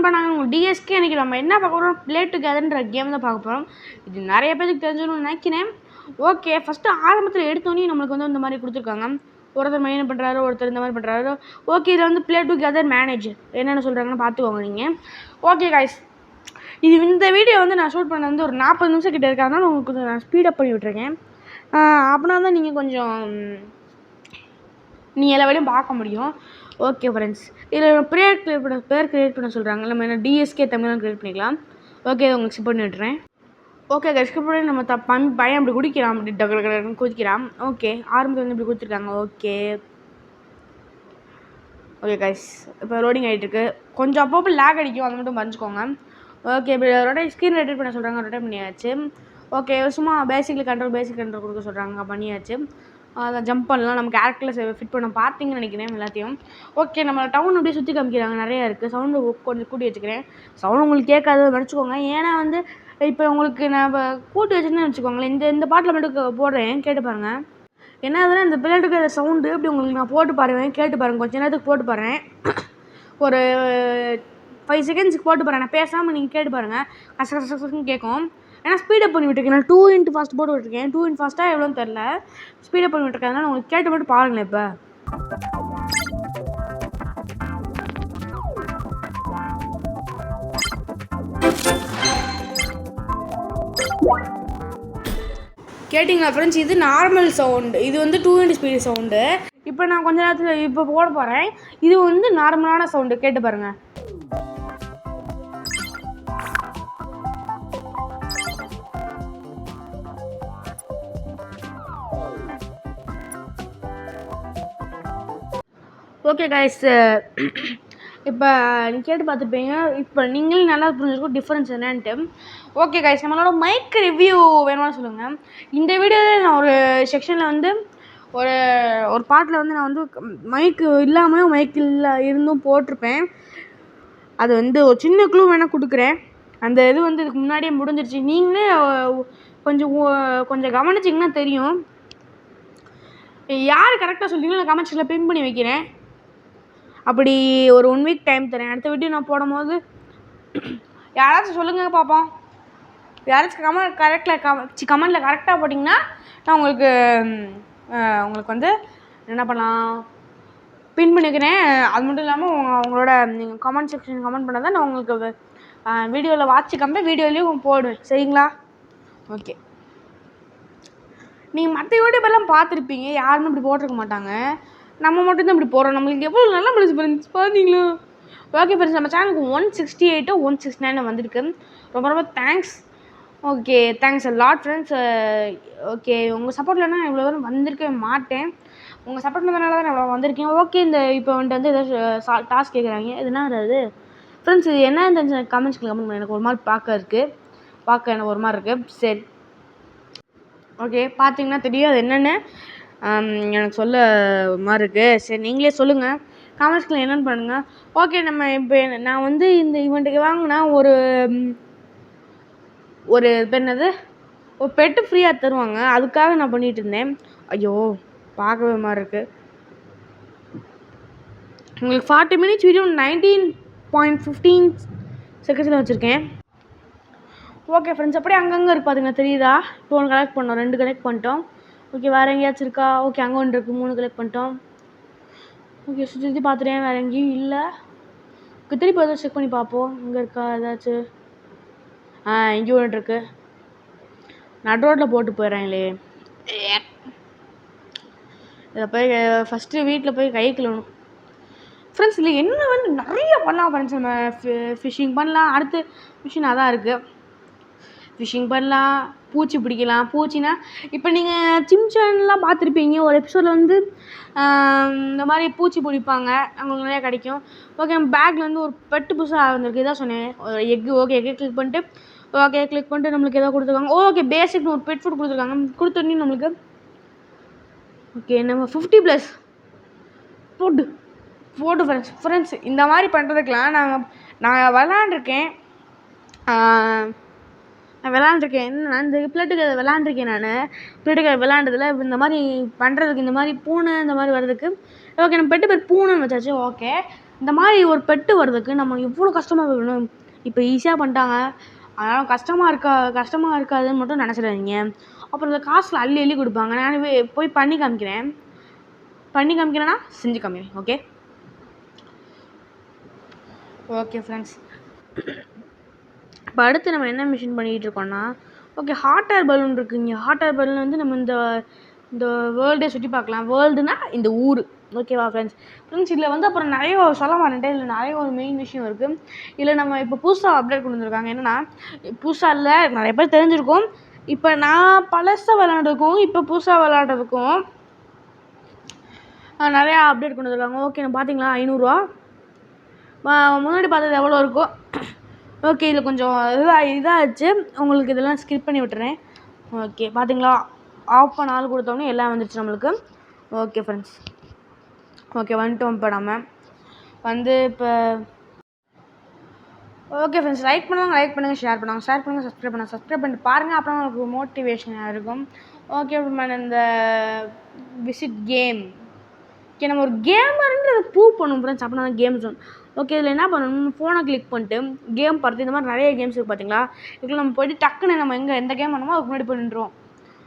இப்போ நாங்கள் டிஎஸ்கே இன்றைக்கி நம்ம என்ன பார்க்க போகிறோம், ப்ளே டுகெதர்ன்ற கேம் தான் பார்க்க போகிறோம். இது நிறைய பேருக்கு தெரிஞ்சுக்கணும்னு நினைக்கிறேன். ஓகே, ஃபஸ்ட்டு ஆரம்பத்தில் எடுத்தோன்னே நம்மளுக்கு வந்து இந்த மாதிரி கொடுத்துருக்காங்க. ஒருத்தர் மெயின் பண்ணுறாரு, ஒருத்தர் இந்த மாதிரி பண்ணுறாரு. ஓகே, இதில் வந்து ப்ளே டுகெதர் மேனேஜ் என்னென்ன சொல்கிறாங்கன்னு பார்த்துக்கோங்க நீங்கள். ஓகே கைஸ், இந்த வீடியோ வந்து நான் ஷூட் பண்ண வந்து ஒரு 40 நிமிஷம் கிட்டே இருக்காதுனால உங்களுக்கு கொஞ்சம் நான் ஸ்பீடப் பண்ணி விட்ருக்கேன். அப்படின்னா தான் நீங்கள் கொஞ்சம் நீங்கள் எல்லா வேலையும் பார்க்க முடியும். ஓகே ஃப்ரெண்ட்ஸ், இதில் பேர் க்ரியேட் பண்ண சொல்கிறாங்க. நம்ம என்ன டிஎஸ்கே தமிழ்லாம் க்ரியேட் பண்ணிக்கலாம். ஓகே, உங்களுக்கு ஸ்கிப் பண்ணி விட்டுறேன். ஓகே ஸ்கிப் பண்ணி நம்ம பையன் அப்படி குடிக்கிறான், அப்படி டக்கு குதிக்கிறான். ஓகே, ஆரம்பத்தில் வந்து இப்படி கொடுத்துருக்காங்க. ஓகே கைஸ், இப்போ லோடிங் ஆகிட்டுருக்கு. கொஞ்சம் அப்பப்போ லேக் அடிக்கும், அதை மட்டும் மறைஞ்சிக்கோங்க. ஓகே, இப்போ ரொட்டேட் ஸ்க்ரீன் ரொட்டேட் பண்ண சொல்கிறாங்க. ரொட்டேட் பண்ணியாச்சு. ஓகே, சும்மா பேசிக் கண்ட்ரோல் கொடுக்க சொல்கிறாங்க. பண்ணியாச்சு. அதை ஜம்ப் பண்ணலாம். நம்ம கேரக்டரில் ஃபிட் பண்ண பார்த்தீங்கன்னு நினைக்கிறேன் எல்லாத்தையும். ஓகே, நம்ம டவுன் அப்படியே சுற்றி காமிக்கிறாங்க. நிறையா இருக்குது. சவுண்டு கொஞ்சம் கூட்டி வச்சுக்கிறேன். சவுண்டு உங்களுக்கு கேட்காது நினச்சிக்கோங்க. ஏன்னா வந்து இப்போ உங்களுக்கு நான் கூட்டி வச்சுருந்தேன்னு வச்சுக்கோங்களேன். இந்த பாட்டில் மட்டும் போடுறேன், கேட்டு பாருங்கள். என்ன ஆகுதுன்னா இந்த ப்ளே டுகெதர் சவுண்டு அப்படி உங்களுக்கு நான் போட்டு பாருவேன், கேட்டு பாருங்கள். கொஞ்சம் நேரத்துக்கு போட்டு பாருறேன். ஒரு 5 செகண்ட்ஸுக்கு போட்டு பாருங்கள். நான் பேசாமல் நீங்கள் கேட்டு பாருங்கள். கஷ்டம் கேட்கும். ஏன்னா ஸ்பீடப் பண்ணி விட்டுருக்கேன். நான் 2x ஃபாஸ்ட் போட்டு விட்டுருக்கேன். 2x ஃபாஸ்ட்டாக எவ்வளோன்னு தெரில, ஸ்பீடப் பண்ணி விட்டுருக்கேன். அதனால் உங்களுக்கு கேட்டு மட்டும் பாருங்களேன். இப்போ கேட்டிங்களா ஃப்ரெண்ட்ஸ்? இது நார்மல் சவுண்டு, இது வந்து 2x ஸ்பீடு சவுண்டு. இப்போ நான் கொஞ்ச நேரத்தில் இப்போ போட போகிறேன். இது வந்து நார்மலான சவுண்டு, கேட்டு பாருங்கள். ஓகே கைஸ், இப்போ நீங்கள் கேட்டு பார்த்துருப்பீங்க. இப்போ நீங்களும் நல்லா புரிஞ்சுருக்கும் டிஃப்ரென்ஸ் என்னன்ட்டு. ஓகே கைஸ், நம்மளோட மைக் ரிவ்யூ வேணும்னு சொல்லுங்கள். இந்த வீடியோவில் நான் ஒரு செக்ஷனில் வந்து ஒரு பாட்டில் வந்து நான் வந்து மைக்கு இல்லாமல் மைக் இருந்தும் போட்டிருப்பேன். அது வந்து ஒரு சின்ன க்ளூ வேணால் கொடுக்குறேன். அந்த இது வந்து இதுக்கு முன்னாடியே முடிஞ்சிருச்சு. நீங்களே கொஞ்சம் கவனிச்சிங்கன்னா தெரியும். யார் கரெக்டாக சொல்லிங்களோ நான் கமெண்ட்ஸில் பின் பண்ணி வைக்கிறேன். அப்படி ஒரு 1 வீக் டைம் தரேன். அடுத்த வீடியோ நான் போடும்போது யாராச்சும் சொல்லுங்கள் பார்ப்போம். யாராச்சும் கமெண்டில் கரெக்டாக போட்டிங்கன்னா நான் உங்களுக்கு வந்து என்ன பண்ணலாம், பின் பண்ணிக்கிறேன். அது மட்டும் இல்லாமல் உங்களோட நீங்கள் கமெண்ட் செக்ஷன் கமெண்ட் பண்ணால் தான் நான் உங்களுக்கு வீடியோவில் வாட்சி காமிப்பேன், வீடியோலையும் போடுவேன். சரிங்களா? ஓகே, நீங்கள் மற்ற யூடியூபெல்லாம் பார்த்துருப்பீங்க, யாருமே இப்படி போட்டிருக்க மாட்டாங்க. நம்ம மட்டும்தான் இப்படி போகிறோம். நம்மளுக்கு எவ்வளோ நல்லா முடிச்சு ஃப்ரெண்ட்ஸ், பார்த்தீங்களா? ஓகே ஃப்ரெண்ட்ஸ், நம்ம சேனலுக்கு 168 169 வந்திருக்கு. ரொம்ப ரொம்ப thanks. Okay, thanks a lot friends. Okay, உங்கள் சப்போர்ட்லன்னா நான் இவ்வளோ தூரம் வந்திருக்கவே மாட்டேன். உங்கள் சப்போர்ட் பண்ணதுனால தான் நான் இவ்வளோ வந்திருக்கேன். ஓகே, இப்போ வந்துட்டு ஏதாச்சும் டாஸ்க் கேட்குறாங்க. எதுனா அது ஃப்ரெண்ட்ஸ், இது என்ன தெரிஞ்ச கமெண்ட்ஸ்க்கு கமெண்ட் பண்ணி. எனக்கு ஒரு மாதிரி பார்க்க எனக்கு ஒரு மாதிரி இருக்குது. சரி, ஓகே, பார்த்தீங்கன்னா தெரியும் அது என்னென்னு. எனக்கு சொல்ல ஒரு மாதிரி இருக்குது. சரி, நீங்களே சொல்லுங்கள் கமெண்ட்ஸில் என்னென்னு பண்ணுங்கள். ஓகே, நம்ம இப்போ நான் வந்து இந்த ஈவெண்ட்டுக்கு வாங்கினா ஒரு என்னது ஒரு பெட்டு ஃப்ரீயாக தருவாங்க. அதுக்காக நான் பண்ணிகிட்டு இருந்தேன். ஐயோ, பார்க்கவே மாதிரி இருக்குது. உங்களுக்கு 40 மினிட்ஸ் வீடியோ 19.15 செகண்ட்ஸில் வச்சுருக்கேன். ஓகே ஃப்ரெண்ட்ஸ், அப்படியே அங்கங்கே இருக்குது பார்த்தீங்கன்னா தெரியுதா? இப்போ 1 கலெக்ட் பண்ணோம், 2 கலெக்ட் பண்ணிட்டோம். ஓகே, வேறு எங்கேயாச்சும் இருக்கா? ஓகே, அங்கே ஒன்று இருக்குது, 3 கலெக்ட் பண்ணிட்டோம். ஓகே, சுற்றி பார்த்துட்டேன், வேறு எங்கேயும் இல்லை. திருப்பி ஏதாச்சும் செக் பண்ணி பார்ப்போம், இங்கே இருக்கா ஏதாச்சும். இங்கேயும் ஒன்று இருக்குது. நடு ரோட்டில் போட்டு போயிடறாங்களே. இதை போய் ஃபஸ்ட்டு வீட்டில் போய் கை கழுவணும் ஃப்ரெண்ட்ஸ். இல்லை என்ன வந்து நிறைய பண்ணலாம் ஃப்ரெண்ட்ஸ். நம்ம ஃபிஷ்ஷிங் பண்ணலாம். அடுத்து மிஷின் அதான் இருக்குது. ஃபிஷ்ஷிங் பண்ணலாம், பூச்சி பிடிக்கலாம். பூச்சினா இப்போ நீங்கள் சிம்சான்லாம் பார்த்துருப்பீங்க. ஒரு எபிசோடில் வந்து இந்த மாதிரி பூச்சி பிடிப்பாங்க, அவங்களுக்கு நிறையா கிடைக்கும். ஓகே, நம்ம பேக்கில் வந்து ஒரு பெட்டு புதுசாக வந்திருக்கு. இதான் சொன்னேன், ஒரு எக்கு. ஓகே, எக்கை கிளிக் பண்ணிட்டு நம்மளுக்கு எதாவது கொடுத்துருக்காங்க. ஓகே, பேசிக்னு ஒரு பெட் ஃபுட் கொடுத்துருக்காங்க. கொடுத்தோன்னே நம்மளுக்கு ஓகே நம்ம 50+ போட்டு ஃப்ரெண்ட்ஸ் இந்த மாதிரி பண்ணுறதுக்கெலாம் நான் விளாண்டுருக்கேன். நான் என்னென்னா இந்த பிளேட்டுக்கு விளாண்டுருக்கேன். நான் பிளேட்டுக்கு விளாண்டதில் இந்த மாதிரி பண்ணுறதுக்கு, இந்த மாதிரி பூனை இந்த மாதிரி வர்றதுக்கு. ஓகே, நம்ம பெட்டு பேர் பூனைன்னு வச்சாச்சு. ஓகே, இந்த மாதிரி ஒரு பெட்டு வர்றதுக்கு நம்ம எவ்வளோ கஷ்டமாக வேணும். இப்போ ஈஸியாக பண்ணிட்டாங்க, அதனால் கஷ்டமாக இருக்காதுன்னு மட்டும் நினச்சிடாதீங்க. அப்புறம் இந்த காசில் அள்ளி அள்ளி கொடுப்பாங்க. நான் போய் பண்ணி காமிக்கிறேன்னா செஞ்சு காமிக்கிறேன். ஓகே ஃப்ரெண்ட்ஸ், இப்போ அடுத்து நம்ம என்ன மிஷின் பண்ணிகிட்டு இருக்கோம்னா, ஹாட் ஏர் பலூன் இருக்குங்க. ஹாட் ஏர் பலூன் வந்து நம்ம இந்த வேர்ல்டே சுற்றி பார்க்கலாம். வேர்ல்டுனா இந்த ஊர். ஓகேவா ஃப்ரெண்ட்ஸ்? இதில் வந்து அப்புறம் நிறைய சொல்ல மாட்டேன். இதில் நிறைய ஒரு மெயின் விஷயம் இருக்குது. இதில் நம்ம இப்போ புதுசாக அப்டேட் கொண்டு வந்திருக்காங்க. என்னென்னா, புதுசாக இல்லை, நிறைய பேர் தெரிஞ்சிருக்கும். இப்போ நான் பழசாக விளாண்டுருக்கோம், இப்போ புதுசாக விளாண்டுருக்கோம், நிறையா அப்டேட் கொண்டு வந்திருக்காங்க. ஓகே, நான் பார்த்தீங்களா 500 முன்னாடி பார்த்தது எவ்வளோ இருக்கும். ஓகே, இதில் கொஞ்சம் இதாகிடுச்சு. உங்களுக்கு இதெல்லாம் ஸ்கிப் பண்ணி விட்டுறேன். ஓகே, பார்த்தீங்களா, ஆஃப் பண்ண ஆள் கொடுத்தோன்னே எல்லாம் வந்துடுச்சு நம்மளுக்கு. ஓகே ஃப்ரெண்ட்ஸ், வந்துட்டோம். இப்போ நம்ம வந்து ஓகே ஃப்ரெண்ட்ஸ், லைக் பண்ணுங்கள், ஷேர் பண்ணுங்கள், சப்ஸ்கிரைப் பண்ணிட்டு பாருங்கள். அப்புறம் உங்களுக்கு மோட்டிவேஷனாக இருக்கும். ஓகே, இந்த விசிட் கேம். ஓகே, நம்ம ஒரு கேமர்ன்றதை ப்ரூவ் பண்ணுவோம் ஃப்ரெண்ட்ஸ். அப்படின்னா தான் கேம் ஜோன். ஓகே, இதில் என்ன பண்ணணும், ஃபோனை கிளிக் பண்ணிட்டு கேம் பார்த்து இந்த மாதிரி நிறைய கேம்ஸ் இருக்குது பார்த்தீங்களா. இதுக்குள்ள நம்ம போய்ட்டு டக்குன்னு நம்ம எந்த கேம் பண்ணணுமோ அதுக்கு முன்னாடி போய் நின்றுவோம்.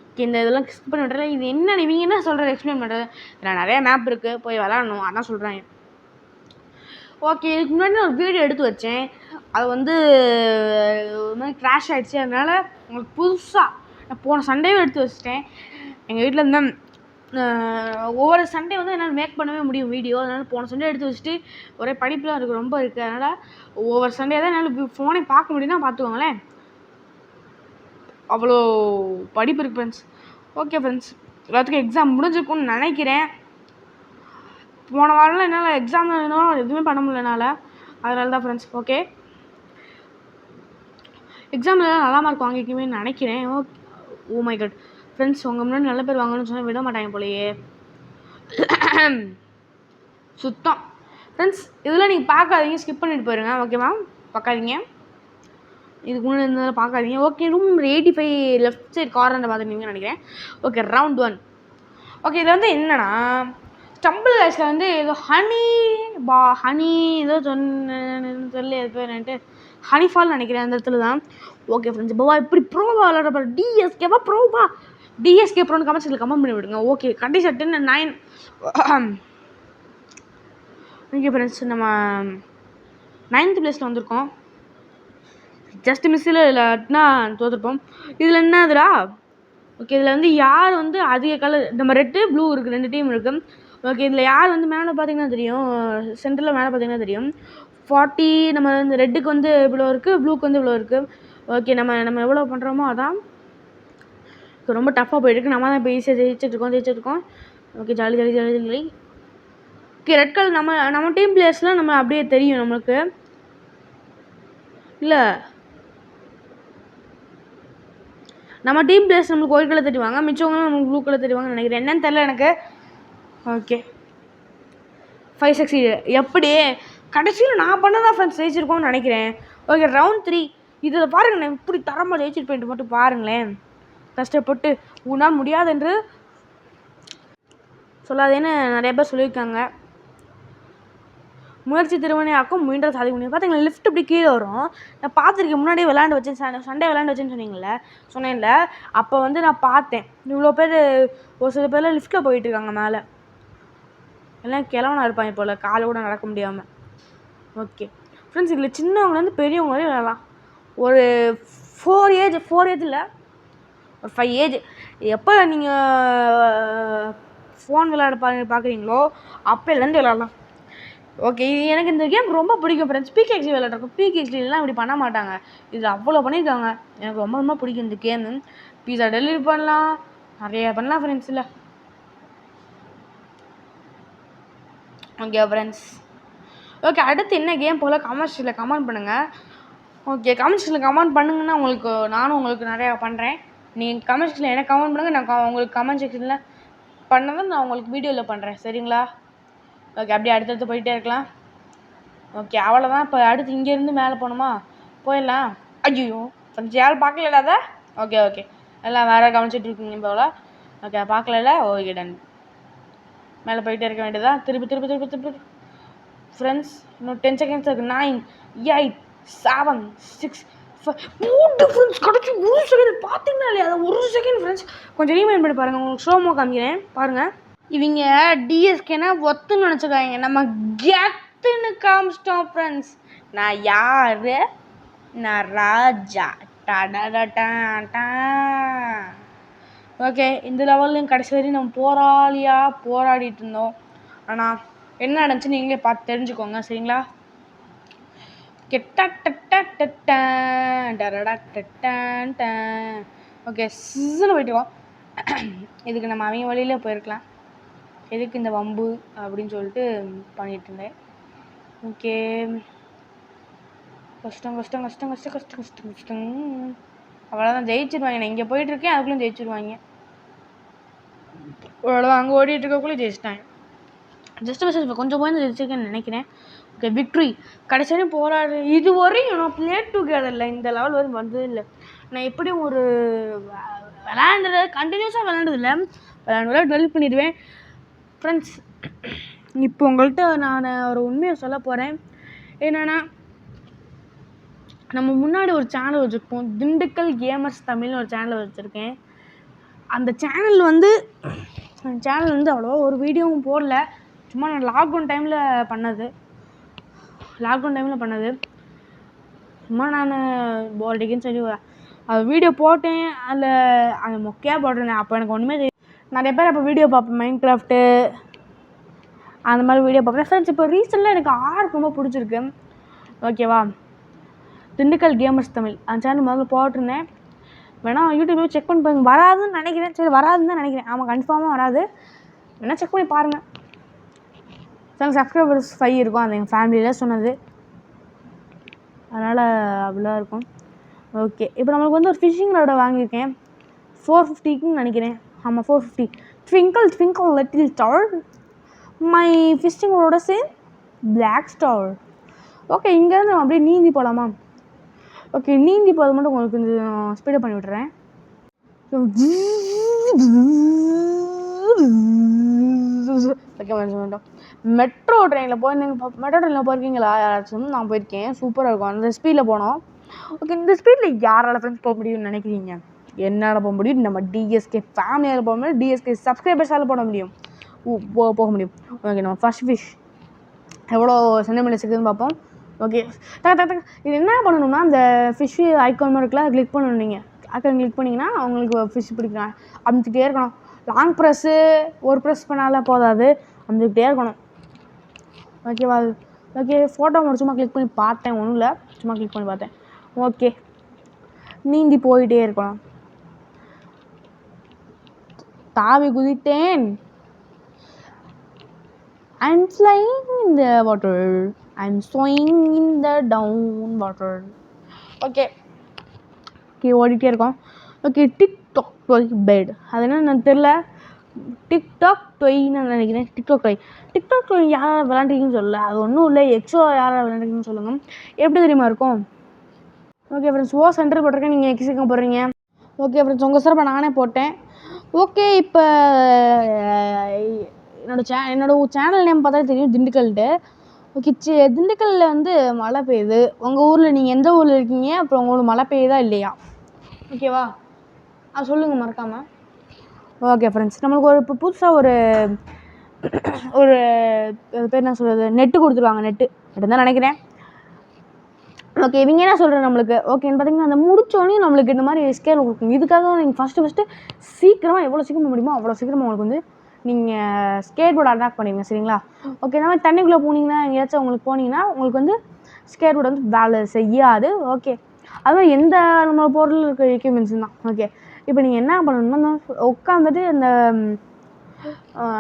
ஓகே, இந்த இதெல்லாம் கிளிக் பண்ணி விட்டுறேன். இது என்ன நீங்கள் என்ன சொல்கிறது, எக்ஸ்பிளைன் பண்ணுறது. இதில் நிறைய மேப் இருக்குது, போய் விளாடணும், அதான் சொல்கிறாங்க. ஓகே, இதுக்கு முன்னாடி நான் ஒரு வீடியோ எடுத்து வச்சேன். அது வந்து ஒரு மாதிரி க்ராஷ் ஆகிடுச்சு. அதனால் உங்களுக்கு புதுசாக நான் போன சண்டேவே எடுத்து வச்சிட்டேன். எங்கள் வீட்டில் இருந்தால் ஒவ்வொரு சண்டே வந்து என்னால் மேக் பண்ணவே முடியும் வீடியோ. அதனால் போன சண்டே எடுத்து வச்சுட்டு ஒரே படிப்புலாம் இருக்குது, ரொம்ப இருக்குது. அதனால் ஒவ்வொரு சண்டே தான் என்னால் ஃபோனை பார்க்க முடியும்னா பார்த்துக்கோங்களேன், அவ்வளோ படிப்பு இருக்குது ஃப்ரெண்ட்ஸ். ஓகே ஃப்ரெண்ட்ஸ், எல்லாத்துக்கும் எக்ஸாம் முடிஞ்சிருக்கும்னு நினைக்கிறேன். போன வாரம்லாம் என்னால் எக்ஸாம் எதுவுமே பண்ண முடியல என்னால். அதனால தான் ஃப்ரெண்ட்ஸ். ஓகே, எக்ஸாம்லாம் நல்லா மார்க் வாங்கிக்குவேன்னு நினைக்கிறேன். Okay, oh my God friends, உங்கள் முன்னாடி நல்ல பேர் வாங்கணும்னு சொன்னால் விட மாட்டாங்க போலையே சுத்தம். ஃப்ரெண்ட்ஸ், இதெல்லாம் நீங்கள் பார்க்காதீங்க, ஸ்கிப் பண்ணிட்டு போயிருங்க. ஓகேவா, பார்க்காதீங்க, இதுக்கு முன்னாடி இருந்ததில் பார்க்காதீங்க. ஓகே, ரூம் 85 லெஃப்ட் சைட் கார்னரில் பார்த்துருந்தீங்கன்னு நினைக்கிறேன். Okay, round 1. ஓகே, இதில் வந்து என்னென்னா, ஸ்டம்பிள் கேஸில் வந்து ஏதோ ஹனி ஏதோ சொல்லி அது பேர் என்னட்டு ஹனிஃபால் நினைக்கிறேன், அந்த இடத்துல தான். ஓகே ஃப்ரெண்ட்ஸ், இப்போவா இப்படி ப்ரோவா விளாட்ற டிஎஸ்கேவா ப்ரோவா டிஎஸ்கே ப்ரோன்னு கமெண்ட்ஸில் கமெண்ட் பண்ணி விடுங்க. Okay, condition 10-9. ஓகே ஃப்ரெண்ட்ஸ், நம்ம 9th பிளேஸில் வந்திருக்கோம். ஜஸ்ட் மிஸ்ஸில் இல்லாட்டினா தோற்றுருப்போம். இதில் என்னதுடா, ஓகே, இதில் வந்து யார் வந்து அதிக கலர், நம்ம ரெட்டு ப்ளூ இருக்குது, 2 டீம் இருக்குது. ஓகே, இதில் யார் வந்து மேலே பார்த்தீங்கன்னா தெரியும், சென்டரில் மேலே பார்த்தீங்கன்னா தெரியும் 40. நம்ம இந்த ரெட்டுக்கு வந்து இவ்வளோ இருக்குது, ப்ளூக்கு வந்து இவ்வளோ இருக்குது. ஓகே, நம்ம எவ்வளோ பண்ணுறோமோ அதான். ரொம்ப டஃப்பாக போயிட்டுருக்கு. நம்ம தான் இப்போ ஈஸியாக ஜெயிச்சிட்ருக்கோம். ஓகே, ஜாலி. ஓகே, ரெட் கலர் நம்ம டீம் பிளேயர்ஸ்லாம் நம்ம அப்படியே தெரியும் நம்மளுக்கு. இல்லை, நம்ம டீம் பிளேயர்ஸ் நம்மளுக்கு ஒயிட் கலர் தெரிவாங்க, மிச்சவங்களும் நம்மளுக்கு ப்ளூ கலர் தெரிவாங்கன்னு நினைக்கிறேன். என்னன்னு தெரில எனக்கு. ஓகே, 5-6 எப்படி கடைசியில் நான் பண்ணதான் ஃப்ரெண்ட்ஸ் ஜெயிச்சிருக்கோம்னு நினைக்கிறேன். Okay, round 3. இதில் பாருங்கள், நான் இப்படி தரமாக ஜெயிச்சிருப்பேன்ட்டு மட்டும் பாருங்களேன். கஷ்டப்பட்டு உன்னால் முடியாது என்று சொல்லாதேன்னு நிறைய பேர் சொல்லியிருக்காங்க. முயற்சி திருவினையாக்கும் முயன்ற சாதிக்க முடியும். பார்த்தீங்களா, லிஃப்ட் இப்படி கீழே வரும். நான் பார்த்துருக்கேன், முன்னாடியே விளாண்டு வச்சேன், சண்டே விளாண்டு வச்சேன்னு சொன்னேன்ல. அப்போ வந்து நான் பார்த்தேன், இவ்வளோ பேர், ஒரு சில பேர்லாம் லிஃப்ட்டில் போயிட்டுருக்காங்க மேலே. எல்லாம் கிழவனா இருப்பாங்க போல், காலை கூட நடக்க முடியாமல். ஓகே ஃப்ரெண்ட்ஸ், இதில் சின்னவங்கலேருந்து பெரியவங்க வரையும் விளாடலாம். ஒரு 4 ஏஜ் இல்லை, ஒரு 5 ஏஜ். எப்போ நீங்கள் ஃபோன் விளையாட பார்க்குறீங்களோ அப்போலேருந்து விளாட்லாம். ஓகே, எனக்கு இந்த கேம் ரொம்ப பிடிக்கும் ஃப்ரெண்ட்ஸ். பிகேஎக்ஸ்லி விளையாடுறோம். பிகேஎக்ஸ்லாம் இப்படி பண்ண மாட்டாங்க, இது அவ்வளோ பண்ணியிருக்காங்க. எனக்கு ரொம்ப பிடிக்கும் இந்த கேமு. பீஸா டெலிவரி பண்ணலாம், நிறைய பண்ணலாம் ஃப்ரெண்ட்ஸ். இல்லை, ஓகே ஃப்ரெண்ட்ஸ். ஓகே, அடுத்து என்ன கேம் போல் கமெண்ட்ஸில் கமெண்ட் பண்ணுங்கள். ஓகே, கமெண்ட்ஸில் கமெண்ட் பண்ணுங்கன்னா நானும் உங்களுக்கு நிறையா பண்ணுறேன். நீங்கள் கமெண்ட் செக்ஷனில் எனக்கு கமெண்ட் பண்ணுங்கள், நான் உங்களுக்கு கமெண்ட் செக்ஷனில் பண்ணதை நான் உங்களுக்கு வீடியோவில் பண்ணுறேன், சரிங்களா? ஓகே, அப்படியே அடுத்தடுத்து போயிட்டே இருக்கலாம். ஓகே, அவ்வளோதான். இப்போ அடுத்து இங்கேருந்து மேலே போகணுமா, போயிடலாம். ஐயோ ஃப்ரெண்ட்ஸ், யாரும் பார்க்கல அதை. ஓகே, எல்லாம் வேறு கவனிச்சிட்டு இருக்கீங்க போல். ஓகே, பார்க்கல. Okay, done. மேலே போயிட்டே இருக்க வேண்டியதா. திருப்பி ஃப்ரெண்ட்ஸ் இன்னும் 10 செகண்ட்ஸ் இருக்குது. 9, 8, 7, 6, 5. 3 ஃப்ரெண்ட்ஸ் கிடச்சி 1 செகண்ட் பார்த்தீங்கன்னா இல்லையா? அதை 1 செகண்ட் ஃப்ரெண்ட்ஸ் கொஞ்சம் ரீமைண்ட் பண்ணி பாருங்கள். உங்களுக்கு ஸ்லோமோ காமிக்கிறேன் பாருங்கள். இவங்க டிஎஸ்கேனா ஒத்துன்னு நினச்சிருக்காங்க. நம்ம கெத்துன்னு காமிச்சிட்டோம் ஃப்ரெண்ட்ஸ். நான் யார்? நான் ராஜா. ஓகே, இந்த லெவல்லையும் கடைசி வரையும் நம்ம போராடிட்டு இருந்தோம். ஆனால் என்ன நடந்துச்சு நீங்களே பார்த்து தெரிஞ்சுக்கோங்க, சரிங்களா? ஓகே, சின்னு போயிட்டுருக்கோம். இதுக்கு நம்ம அவங்க வழியில் போயிருக்கலாம். எதுக்கு இந்த வம்பு அப்படின்னு சொல்லிட்டு பண்ணிட்டு இருந்தேன். ஓகே, கஷ்டம். அவ்வளோதான், ஜெயிச்சிருவாங்க. நான் இங்கே போயிட்டுருக்கேன், அதுக்குள்ளே ஜெயிச்சிருவாங்க. அவ்வளோதான், அங்கே ஓடிட்டு இருக்கக்குள்ளே ஜெயிச்சிட்டாங்க. ஜஸ்ட் மிஸ் கொஞ்சம் போய் ஜெயிச்சிருக்கேன்னு நினைக்கிறேன். Okay, victory. கடைசி வரையும் போராடு. இது வரையும் நான் பிளே டுகெதர் இல்லை, இந்த லெவல் வரையும் வந்தது இல்லை. நான் எப்படியும் ஒரு கண்டினியூஸாக விளாண்டதில்லை. விளாண்டு டெலிட் பண்ணிடுவேன். ஃப்ரெண்ட்ஸ், இப்போ உங்கள்கிட்ட நான் ஒரு உண்மையை சொல்ல போகிறேன். என்னென்னா, நம்ம முன்னாடி ஒரு சேனல் வச்சுருப்போம், திண்டுக்கல் கேமர்ஸ் தமிழ்னு ஒரு சேனல் வச்சுருக்கேன். அந்த சேனல் வந்து அவ்வளோவா ஒரு வீடியோவும் போடல. சும்மா நான் லாக்டவுன் டைமில் பண்ணது. சும்மா நான் போல்டிக்குன்னு சொல்லி அது வீடியோ போட்டேன். அந்த மொக்கையாக போட்டிருந்தேன். அப்போ எனக்கு ஒன்றுமே தெரியும். நிறைய பேர் அப்போ வீடியோ பார்ப்பேன், மைண்ட் கிராஃப்ட்டு அந்த மாதிரி வீடியோ பார்ப்பேன். ஃப்ரெண்ட்ஸ், இப்போ ரீசெண்டாக எனக்கு ஆர்க் ரொம்ப பிடிச்சிருக்கு. ஓகேவா? திண்டுக்கல் கேமர்ஸ் தமிழ் அந்த சேனல் முதல்ல போட்டிருந்தேன். வேணால் யூடியூப்பில் செக் பண்ணி பாருங்க. வராதுன்னு நினைக்கிறேன். சரி, வராதுன்னு தான் நினைக்கிறேன். ஆமாம், கன்ஃபார்மாக வராது. வேணால் செக் பண்ணி பாருங்கள். எனக்கு சப்ஸ்கிரைபர்ஸ் 5 இருக்கும். அது எங்கள் ஃபேமிலியில் சொன்னது. அதனால் அவ்வளோ இருக்கும். ஓகே, இப்போ நம்மளுக்கு வந்து ஒரு ஃபிஷ்ஷிங் ராடை வாங்கியிருக்கேன். 450க்குன்னு நினைக்கிறேன். ஆமாம், 450. Twinkle little star. My fishing ராடோட சேம் பிளாக் ஸ்டார். ஓகே, இங்கேருந்து நம்ம அப்படியே நீந்தி போகலாமா? ஓகே, நீந்தி போகிறது மட்டும் உங்களுக்கு கொஞ்சம் ஸ்பீடப் பண்ணி விட்டுறேன். ஓகே, வேண்டாம். மெட்ரோ ட்ரெயினில் போயிருக்கீங்களா யாராச்சும்? நான் போயிருக்கேன். சூப்பராக இருக்கும். அந்த ஸ்பீடில் போனோம். ஓகே, இந்த ஸ்பீடில் யாரால் ஃப்ரெண்ட்ஸ் போக முடியும்னு நினைக்கிறீங்க? என்னால் போக முடியும். நம்ம டிஎஸ்கே ஃபேமிலியால் போக முடியும். டிஎஸ்கே சப்ஸ்கிரைபர்ஸால் போக முடியும். ஓகே, நம்ம ஃபர்ஸ்ட் ஃபிஷ் எவ்வளோ சென்டிமீட்டர்ஸ் இருக்குதுன்னு பார்ப்போம். ஓகே, இது என்ன பண்ணணும்னா, அந்த ஃபிஷ் ஐக்கான் மாதிரி இருக்குல்ல, கிளிக் பண்ணணும். நீங்கள் ஐக்கான் கிளிக் பண்ணிங்கன்னா அவங்களுக்கு ஃபிஷ் பிடிக்கணும். அமுத்திக்கிட்டே இருக்கணும். லாங் ப்ரெஸ்ஸு ஒரு ப்ரெஸ் பண்ணால போதாது, அமுத்திக்கிட்டே இருக்கணும். ஓகேவா? ஓகே, ஃபோட்டோ சும்மா கிளிக் பண்ணி பார்த்தேன். ஒன்றும் இல்லை, சும்மா கிளிக் பண்ணி பார்த்தேன். ஓகே, நீந்தி போயிட்டே இருக்கணும். தாவி குதித்தேன். I'm flying in the water. I'm swimming in the down water. Okay, ஓடிட்டே இருக்கோம். ஓகே, டிக்டாக் டொய் பெட். அது என்ன நான் தெரில. டிக்டாக் டொய்ன்னு நினைக்கிறேன். டிக்டாக் டொய் யாராவது விளாண்டுருக்கீங்கன்னு சொல்லல. அது ஒன்றும் இல்லை. எக்ஸோ யாராவது விளாண்டுருக்கீங்கன்னு சொல்லுங்கள். எப்படி தெரியுமா இருக்கும்? ஓகே ஃப்ரெண்ட்ஸ், சென்டர் போட்டிருக்கேன். நீங்கள் எக்ஸிக்கம் போடுறீங்க. ஓகே ஃப்ரெண்ட்ஸ், உங்கள் சிறப்பை நானே போட்டேன். ஓகே, இப்போ என்னோட சேனல் நேம் பார்த்தா தெரியும், திண்டுக்கல்ட்டு. ஓகே, திண்டுக்கல்லில் வந்து மழை பெய்யுது. உங்கள் ஊரில் நீங்கள் எந்த ஊரில் இருக்கீங்க? அப்புறம் உங்களுக்கு மழை பெய்யுதா இல்லையா? ஓகேவா? அது சொல்லுங்கள் மறக்காமல். ஓகே ஃப்ரெண்ட்ஸ், நம்மளுக்கு இப்போ புதுசாக ஒரு பேர் என்ன சொல்கிறது, நெட்டு கொடுத்துருவாங்க. நெட்டு தான் நினைக்கிறேன். ஓகே, இவங்க என்ன சொல்கிறேன் நம்மளுக்கு? ஓகேன்னு பார்த்தீங்கன்னா, அந்த முடித்தோடனே நம்மளுக்கு இந்த மாதிரி ஸ்கேல் கொடுக்கும். இதுக்காக நீங்கள் ஃபஸ்ட்டு சீக்கிரமாக எவ்வளோ சீக்கிரமாக முடியுமோ அவ்வளோ சீக்கிரமாக உங்களுக்கு வந்து நீங்கள் ஸ்கேட் போர்டு அட்டாக் பண்ணிடுங்க, சரிங்களா? ஓகே, இந்த மாதிரி தண்ணிக்குள்ளே போனீங்கன்னா, எங்கேயாச்சும் உங்களுக்கு போனீங்கன்னா உங்களுக்கு வந்து ஸ்கேட் போர்டு வந்து வேலை செய்யாது. ஓகே, அதுவும் எந்த நம்ம பொருள் இருக்கிற எக்யூப்மெண்ட்ஸ் தான். ஓகே, இப்போ நீங்கள் என்ன பண்ணணும்னா, உட்காந்துட்டு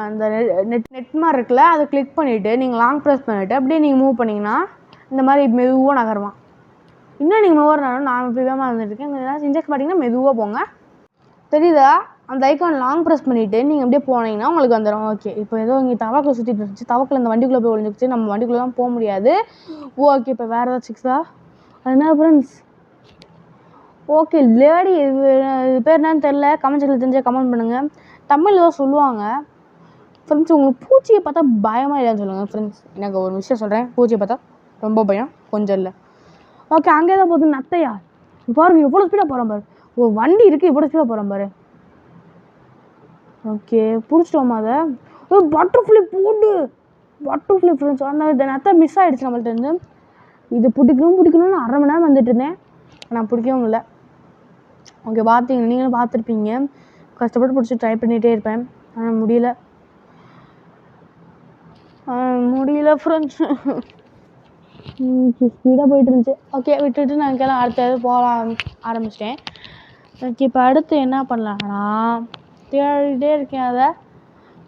அந்த நெட் மாதிரி இருக்குல்ல, அதை கிளிக் பண்ணிவிட்டு நீங்கள் லாங் ப்ரெஸ் பண்ணிவிட்டு அப்படியே நீங்கள் மூவ் பண்ணிங்கன்னா இந்த மாதிரி மெதுவாக நகருவான். இன்னும் நீங்கள் மெதுவாக நான் இப்படி வேகமாக இருந்துட்டுருக்கேன். ஏதாச்சும் இன்ஜெக்ட் பண்ணிங்கன்னா மெதுவாக போங்க. தெரியுதா? அந்த ஐக்கான் லாங் ப்ரெஸ் பண்ணிவிட்டு நீங்கள் அப்படியே போனீங்கன்னா உங்களுக்கு வந்துடும். ஓகே, இப்போ ஏதோ இங்கே தவக்கில் சுற்றிட்டு இருந்துச்சு. தவக்கில் இந்த வண்டிக்குள்ளே போய் ஒழிஞ்சிச்சு. நம்ம வண்டிக்குள்ளே தான் போக முடியாது. ஓகே, இப்போ வேறு ஏதாவது சிக்ஸா? அது என்ன ஃப்ரெண்ட்ஸ்? ஓகே, லேடி இது பேர் என்னன்னு தெரில. கமெண்ட் செக்ஷனில் தெரிஞ்சால் கமெண்ட் பண்ணுங்கள். தமிழ் ஏதோ சொல்லுவாங்க. ஃப்ரெண்ட்ஸ் உங்களுக்கு பூச்சியை பார்த்தா பயமாக இல்லைன்னு சொல்லுங்கள் ஃப்ரெண்ட்ஸ். எனக்கு ஒரு விஷயம் சொல்கிறேன், பூச்சியை பார்த்தா ரொம்ப பயம், கொஞ்சம் இல்லை. ஓகே, அங்கே தான் போகுது நத்தையா. பாருங்க எவ்வளோ ஸ்பீடாக போகிறோம் பாரு. ஒரு வண்டி இருக்குது, எவ்வளோ ஸ்பீடாக போகிறோம் பாரு. ஓகே, பிடிச்சிட்டோமா அதை. ஒரு பட்டர்ஃப்ளை போட்டு பட்டர்ஃப்ளை ஃப்ரெண்ட்ஸ். அந்த நத்தை மிஸ் ஆகிடுச்சு நம்மள்ட்ட இருந்து. இது பிடிக்கணும்னு 1/2 மணி நேரம் வந்துட்டு இருந்தேன், நான் பிடிக்கவும் இல்லை. ஓகே, பார்த்தீங்க, நீங்களும் பார்த்துருப்பீங்க. கஷ்டப்பட்டு பிடிச்சி ட்ரை பண்ணிகிட்டே இருப்பேன், ஆனால் முடியல ஃப்ரெண்ட்ஸ். ஸ்பீடாக போயிட்டு இருந்துச்சு. ஓகே, விட்டுட்டு நான் அடுத்தது போக ஆரம்பிச்சிட்டேன். ஓகே, இப்போ அடுத்து என்ன பண்ணலான்னா தேடிட்டே இருக்கேன் அதை.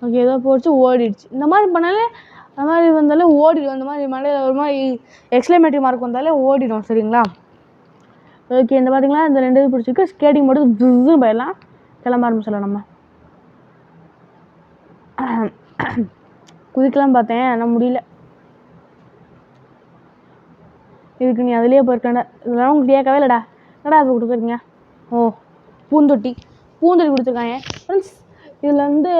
ஓகே, ஏதோ போச்சு, ஓடிடுச்சு. இந்த மாதிரி பண்ணாலே, அந்த மாதிரி வந்தாலே ஓடிடும். அந்த மாதிரி மலையில் ஒரு மாதிரி எக்ஸ்க்ளமேட்டிவ் மார்க் வந்தாலே ஓடிடும், சரிங்களா? ஓகே, இந்த பார்த்தீங்களா, இந்த 2 இது பிடிச்சிருக்கு. ஸ்கேட்டிங் மட்டும் ஜின்னு போயிடலாம். கிளம்ப ஆரம்பிச்சிடலாம் நம்ம. குதிக்கலாம்னு பார்த்தேன், ஆனால் முடியல. இதுக்கு நீ அதுலேயே போயிருக்கேன்டா. இதெல்லாம் உங்களுக்கு கேட்கவே இல்லைடா. என்னடா அது கொடுக்குறீங்க? ஓ, பூந்தொட்டி கொடுத்துருக்காங்க ஃப்ரெண்ட்ஸ். இதில் வந்து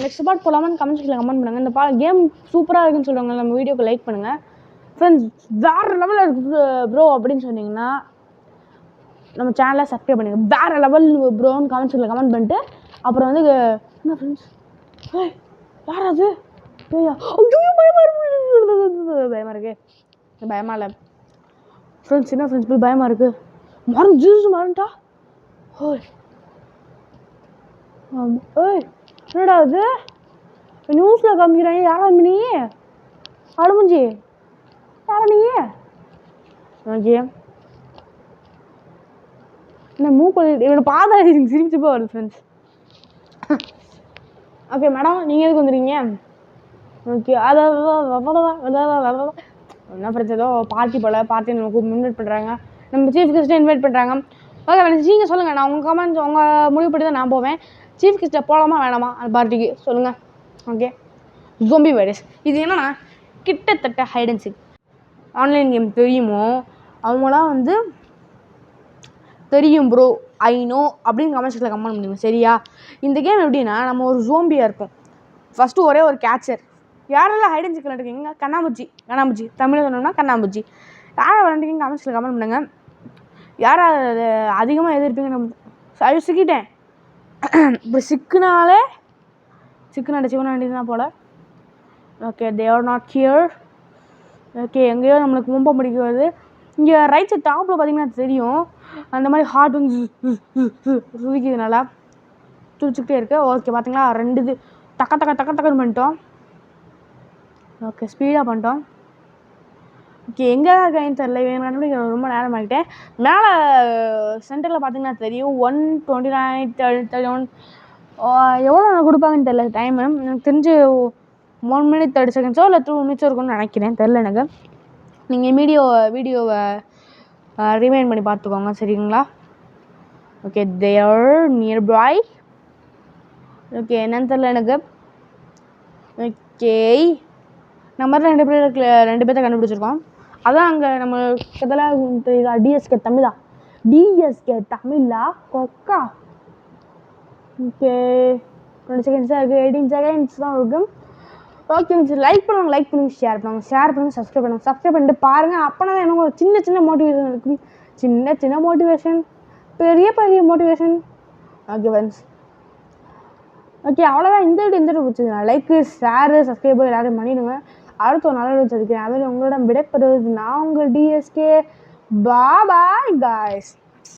நெக்ஸ்ட் பார்ட் போகலாமான்னு கமெண்ட்ஸில் கமெண்ட் பண்ணுங்கள். இந்த கேம் சூப்பராக இருக்குன்னு சொல்லுவாங்க, நம்ம வீடியோக்கு லைக் பண்ணுங்கள் ஃப்ரெண்ட்ஸ். வேறு லெவலில் இருக்குது ப்ரோ அப்படின்னு சொன்னீங்கன்னா நம்ம சேனலை சப்ஸ்கிரைப் பண்ணுங்கள். வேறு லெவல் ப்ரோன்னு கமெண்ட்ஸில் கமெண்ட் பண்ணிட்டு அப்புறம் வந்து என்ன ஃப்ரெண்ட்ஸ், யார் அது? பயமாக இருக்கு. பயமாக இல்லை ஃப்ரெண்ட்ஸ். என்ன ஃப்ரெண்ட்ஸ் போய் பயமாக இருக்குது. மறந்துட்டா. என்னடா அது நியூஸில் காமிக்கிறாங்க? யாரா நீ? அழுமுஞ்சி யாரா நீ? ஓகே, என்ன மூக்கு இவனை பார்த்தா சிரிச்சு போய் வருது ஃப்ரெண்ட்ஸ். ஓகே மேடம், நீங்கள் எதுக்கு வந்துடுறீங்க? ஓகே, என்ன ஃப்ரெண்ட்ஸ், ஏதோ பார்ட்டி போல் பார்ட்டி நமக்கு இன்வைட் பண்ணுறாங்க, நம்ம சீஃப் கெஸ்ட்டை இன்வைட் பண்ணுறாங்க. ஓகே ஃப்ரெண்ட்ஸ், நீங்கள் சொல்லுங்கள், நான் உங்கள் கமெண்ட்ஸ் உங்கள் முடிவு படி தான் நான் போவேன். சீஃப் கெஸ்ட்டை போகலாமா வேணாமா அந்த பார்ட்டிக்கு சொல்லுங்கள். ஓகே, ஜோம்பி வைரஸ் இது என்னன்னா கிட்டத்தட்ட hide and seek online game தெரியுமோ அவங்களாம் வந்து தெரியும் ப்ரோ, ஐ நோ அப்படின்னு கமெண்ட்ஸில் கமெண்ட் பண்ணுங்க, சரியா? இந்த கேம் எப்படின்னா நம்ம ஒரு ஜோம்பியாக இருப்போம். ஃபஸ்ட்டு ஒரே ஒரு கேட்சர். யாரெல்லாம் ஹைட் அண்ட் சீக் விளாண்டுருக்கீங்க? கண்ணாமூச்சி தமிழில் சொன்னோம்னா கண்ணாமூச்சி. யாரை விளாண்டுருக்கீங்க கமெண்ட்ஸில் கமெண்ட் பண்ணுங்கள். யாரை அதிகமாக எதிர்ப்பீங்க? நம்ம சிக்கிட்டேன். இப்படி சிக்குனாலே சிவன வேண்டியதுதான் போல். Okay, they are not here. Okay, எங்கேயோ நம்மளுக்கு மும்ப முடிக்கிறது. இங்கே ரைட் சைட் டாப்பில் பார்த்தீங்கன்னா தெரியும், அந்த மாதிரி ஹார்ட் வந்து சுதிக்கிறதுனால துடிச்சிக்கிட்டே இருக்கு. ஓகே, பார்த்தீங்களா 2 இது டக்குன்னு பண்ணிட்டோம். ஓகே, ஸ்பீடாக பண்ணிட்டோம். ஓகே, எங்கே தான் இருக்கான்னு தெரில, வேணும் ரொம்ப நேரம் ஆகிட்டேன். மேலே சென்டரில் பார்த்தீங்கன்னா தெரியும் 1:29:31 எவ்வளோ கொடுப்பாங்கன்னு தெரில டைமு. எனக்கு தெரிஞ்சு 1 minute 30 seconds இல்லை 2 minutes இருக்கும்னு நினைக்கிறேன், தெரில எனக்கு. நீங்கள் வீடியோவை ரிமைண்ட் பண்ணி பார்த்துக்கோங்க, சரிங்களா? Okay, they R nearby. Okay, என்னன்னு தெரில எனக்கு. ஓகே, நம்ம 2 பேர்த்த கண்டுபிடிச்சிருக்கோம். அதான் அங்கே நம்ம இதெல்லாம் தெரியுதா, டிஎஸ்கே தமிழா கொக்கா. ஓகே, 20 seconds தான் இருக்குது, 18 seconds தான் இருக்கும். ஓகே, லைக் பண்ணுங்கள், ஷேர் பண்ணுங்கள், சப்ஸ்கிரைப் பண்ணிட்டு பாருங்கள். அப்போனா தான் எனக்கு ஒரு சின்ன மோட்டிவேஷன் இருக்குது. சின்ன மோட்டிவேஷன், பெரிய மோட்டிவேஷன். ஓகே ஃப்ரெண்ட்ஸ், ஓகே அவ்வளோதான். இந்த வீடியோ பிடிச்சது லைக்கு, ஷேரு, சப்ஸ்கிரைபர் எல்லாத்தையும் பண்ணிவிடுங்க. அடுத்த ஒரு நல்ல வீடியோ சந்திக்கிறேன். அதில் உங்களிடம் விடைபெறுவது நான் உங்கள் டிஎஸ்கே. Bye guys.